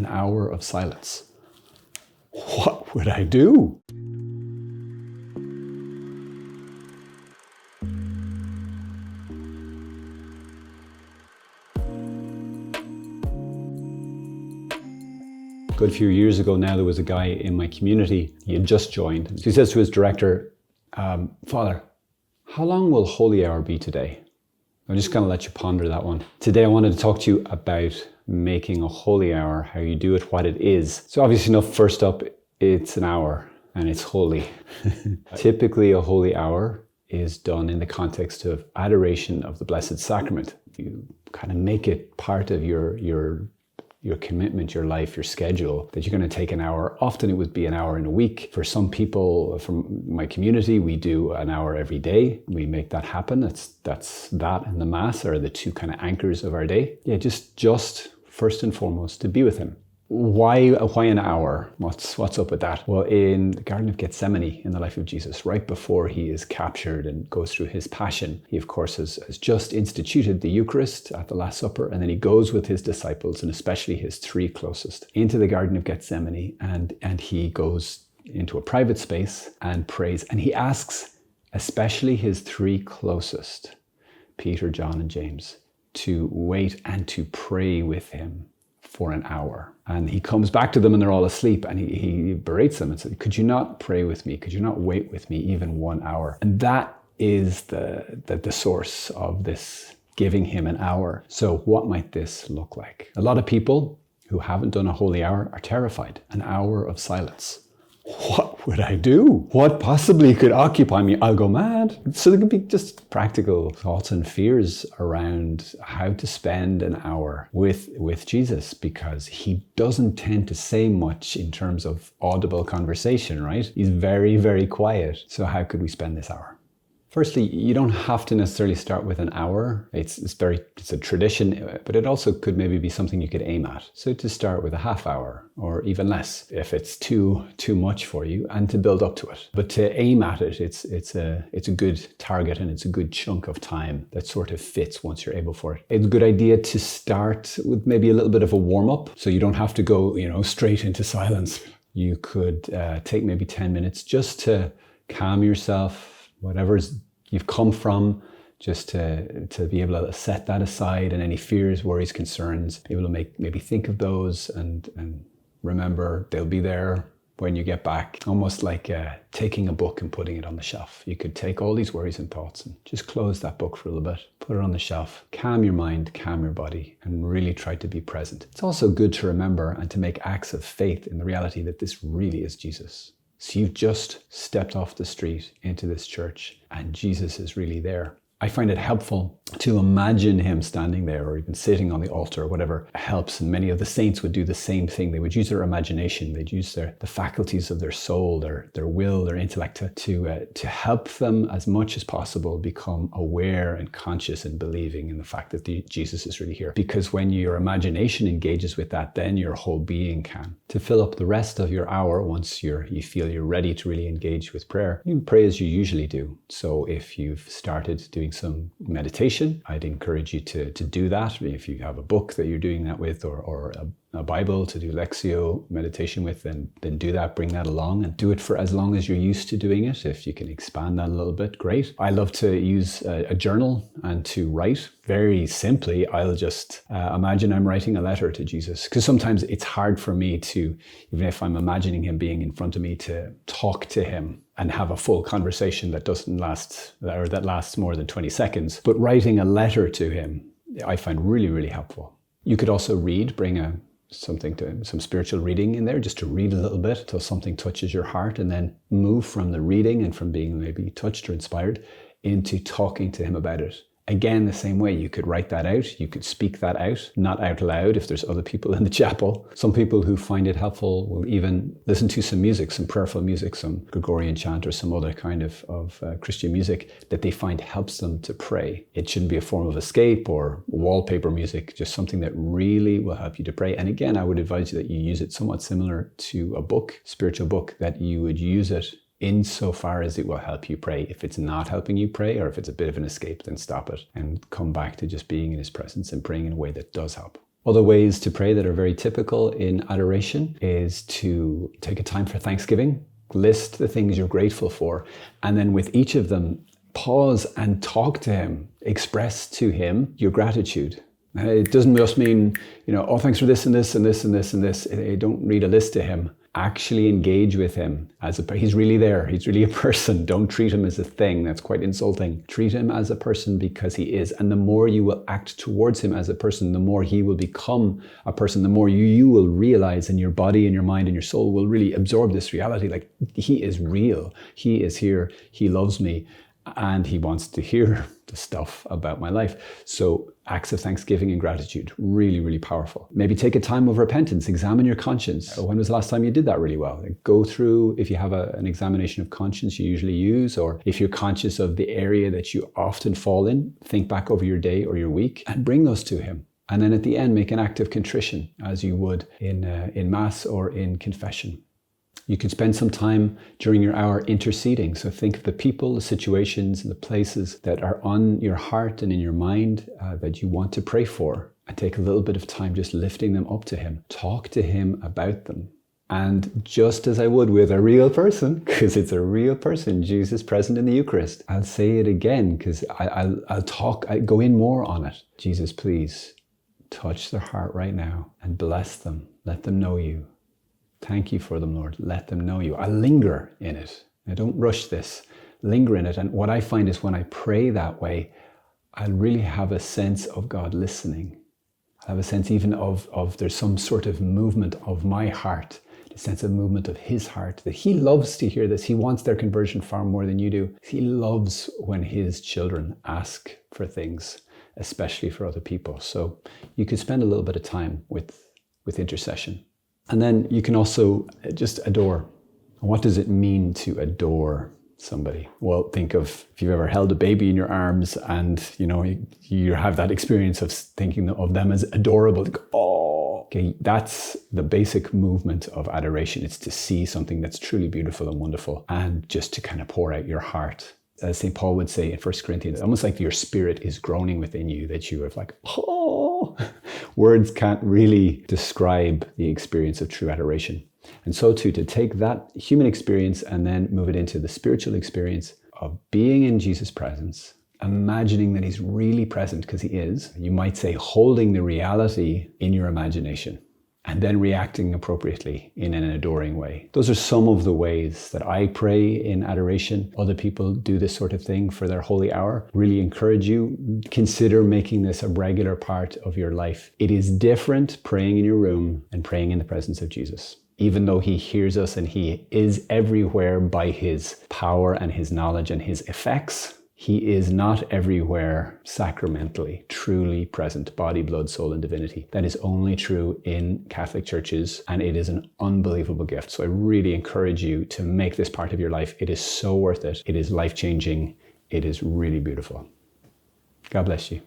an hour of silence. What would I do? A good few years ago now, there was a guy in my community. He had just joined. So he says to his director, Father, how long will Holy Hour be today? I'm just going to let you ponder that one. Today I wanted to talk to you about making a holy hour, how you do it, what it is. So obviously enough, first up, it's an hour and it's holy. Typically a holy hour is done in the context of adoration of the Blessed Sacrament. You kind of make it part of your commitment, your life, your schedule, that you're going to take an hour. Often it would be an hour in a week. For some people from my community, we do an hour every day. We make that happen. That's that and the Mass are the two kind of anchors of our day. Yeah, just first and foremost to be with Him. Why an hour? What's up with that? Well, in the Garden of Gethsemane, in the life of Jesus, right before he is captured and goes through his passion, he of course has just instituted the Eucharist at the Last Supper, and then he goes with his disciples, and especially his three closest, into the Garden of Gethsemane, and he goes into a private space and prays, and he asks especially his three closest, Peter, John, and James, to wait and to pray with him for an hour. And he comes back to them and they're all asleep, and he berates them and says, could you not pray with me? Could you not wait with me even 1 hour? And that is the source of this giving him an hour. So what might this look like? A lot of people who haven't done a holy hour are terrified. An hour of silence. What would I do? What possibly could occupy me? I'll go mad. So there could be just practical thoughts and fears around how to spend an hour with Jesus, because he doesn't tend to say much in terms of audible conversation, right? He's very, very quiet. So how could we spend this hour? Firstly, you don't have to necessarily start with an hour. It's a tradition, but it also could maybe be something you could aim at. So to start with a half hour or even less if it's too much for you, and to build up to it. But to aim at it, it's a good target, and it's a good chunk of time that sort of fits once you're able for it. It's a good idea to start with maybe a little bit of a warm-up, so you don't have to go, straight into silence. You could take maybe 10 minutes just to calm yourself, whatever you've come from, just to be able to set that aside, and any fears, worries, concerns, be able to maybe think of those and remember they'll be there when you get back. Almost like taking a book and putting it on the shelf. You could take all these worries and thoughts and just close that book for a little bit, put it on the shelf, calm your mind, calm your body, and really try to be present. It's also good to remember and to make acts of faith in the reality that this really is Jesus. So you've just stepped off the street into this church, and Jesus is really there. I find it helpful to imagine him standing there, or even sitting on the altar, or whatever helps. And many of the saints would do the same thing. They would use their imagination. They'd use the faculties of their soul, their will, their intellect to help them as much as possible become aware and conscious and believing in the fact that Jesus is really here. Because when your imagination engages with that, then your whole being can. To fill up the rest of your hour, once you feel you're ready to really engage with prayer, you can pray as you usually do. So if you've started doing some meditation, I'd encourage you to do that. If you have a book that you're doing that with, or a Bible to do Lectio meditation with, then do that, bring that along, and do it for as long as you're used to doing it. If you can expand that a little bit, great. I love to use a journal and to write. Very simply, I'll just imagine I'm writing a letter to Jesus, because sometimes it's hard for me to, even if I'm imagining him being in front of me, to talk to him and have a full conversation that doesn't last, or that lasts more than 20 seconds. But writing a letter to him, I find really, really helpful. You could also read, bring some spiritual reading in there, just to read a little bit until something touches your heart, and then move from the reading and from being maybe touched or inspired into talking to him about it. Again, the same way, you could write that out, you could speak that out, not out loud if there's other people in the chapel. Some people who find it helpful will even listen to some music, some prayerful music, some Gregorian chant or some other kind of Christian music that they find helps them to pray. It shouldn't be a form of escape or wallpaper music, just something that really will help you to pray. And again, I would advise you that you use it somewhat similar to a book, spiritual book, that you would use it insofar as it will help you pray. If it's not helping you pray, or if it's a bit of an escape, then stop it and come back to just being in his presence and praying in a way that does help. Other ways to pray that are very typical in adoration is to take a time for thanksgiving, list the things you're grateful for, and then with each of them, pause and talk to him, express to him your gratitude. And it doesn't just mean, oh, thanks for this and this and this and this and this. Don't read a list to him. Actually engage with him he's really there. He's really a person. Don't treat him as a thing. That's quite insulting. Treat him as a person because he is. And the more you will act towards him as a person, the more he will become a person, the more you will realize, and your body and your mind and your soul will really absorb this reality. Like, he is real. He is here. He loves me. And he wants to hear the stuff about my life. So acts of thanksgiving and gratitude, really, really powerful. Maybe take a time of repentance, examine your conscience. When was the last time you did that really well? Go through, if you have an examination of conscience you usually use, or if you're conscious of the area that you often fall in, think back over your day or your week and bring those to him. And then at the end, make an act of contrition as you would in Mass or in confession. You could spend some time during your hour interceding. So think of the people, the situations, and the places that are on your heart and in your mind that you want to pray for. And take a little bit of time just lifting them up to him. Talk to him about them. And just as I would with a real person, because it's a real person, Jesus present in the Eucharist, I'll say it again because I'll go in more on it. Jesus, please touch their heart right now and bless them. Let them know you. Thank you for them, Lord. Let them know you. I linger in it. I don't rush this. Linger in it. And what I find is when I pray that way, I really have a sense of God listening. I have a sense even of there's some sort of movement of my heart, a sense of movement of his heart, that he loves to hear this. He wants their conversion far more than you do. He loves when his children ask for things, especially for other people. So you could spend a little bit of time with intercession. And then you can also just adore. What does it mean to adore somebody? Well, think of if you've ever held a baby in your arms and, you have that experience of thinking of them as adorable. Like, oh, okay, that's the basic movement of adoration. It's to see something that's truly beautiful and wonderful and just to kind of pour out your heart. As St. Paul would say in 1 Corinthians, almost like your spirit is groaning within you, that you have like, oh, words can't really describe the experience of true adoration. And so too, to take that human experience and then move it into the spiritual experience of being in Jesus' presence, imagining that he's really present because he is, you might say holding the reality in your imagination, and then reacting appropriately in an adoring way. Those are some of the ways that I pray in adoration. Other people do this sort of thing for their holy hour. Really encourage you, consider making this a regular part of your life. It is different praying in your room and praying in the presence of Jesus. Even though he hears us and he is everywhere by his power and his knowledge and his effects, he is not everywhere sacramentally, truly present, body, blood, soul, and divinity. That is only true in Catholic churches, and it is an unbelievable gift. So I really encourage you to make this part of your life. It is so worth it. It is life-changing. It is really beautiful. God bless you.